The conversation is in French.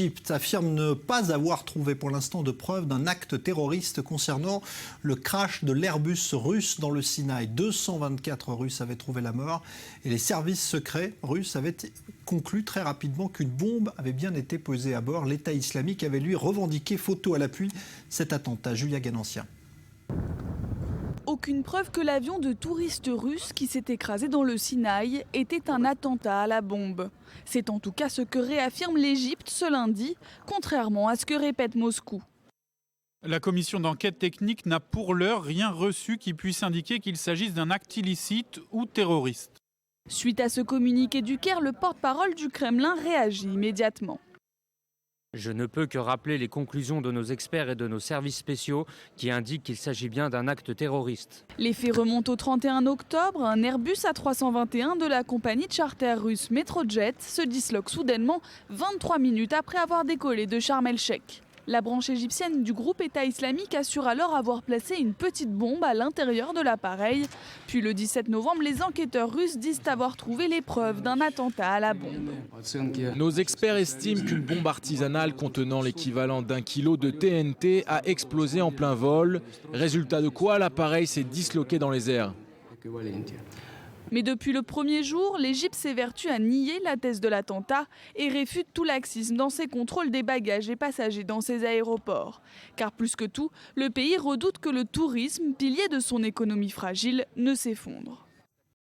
L'Égypte affirme ne pas avoir trouvé pour l'instant de preuves d'un acte terroriste concernant le crash de l'Airbus russe dans le Sinaï. 224 Russes avaient trouvé la mort et les services secrets russes avaient conclu très rapidement qu'une bombe avait bien été posée à bord. L'État islamique avait lui revendiqué, photo à l'appui, cet attentat. Julia Ganancien. Aucune preuve que l'avion de touristes russes qui s'est écrasé dans le Sinaï était un attentat à la bombe. C'est en tout cas ce que réaffirme l'Égypte ce lundi, contrairement à ce que répète Moscou. La commission d'enquête technique n'a pour l'heure rien reçu qui puisse indiquer qu'il s'agisse d'un acte illicite ou terroriste. Suite à ce communiqué du Caire, le porte-parole du Kremlin réagit immédiatement. Je ne peux que rappeler les conclusions de nos experts et de nos services spéciaux qui indiquent qu'il s'agit bien d'un acte terroriste. Les faits remontent au 31 octobre. Un Airbus A321 de la compagnie de charter russe Metrojet se disloque soudainement 23 minutes après avoir décollé de Sharm el-Sheikh. La branche égyptienne du groupe État islamique assure alors avoir placé une petite bombe à l'intérieur de l'appareil. Puis le 17 novembre, les enquêteurs russes disent avoir trouvé les preuves d'un attentat à la bombe. Nos experts estiment qu'une bombe artisanale contenant l'équivalent d'1 kilo de TNT a explosé en plein vol. Résultat de quoi l'appareil s'est disloqué dans les airs. Mais depuis le premier jour, l'Égypte s'évertue à nier la thèse de l'attentat et réfute tout laxisme dans ses contrôles des bagages et passagers dans ses aéroports. Car plus que tout, le pays redoute que le tourisme, pilier de son économie fragile, ne s'effondre.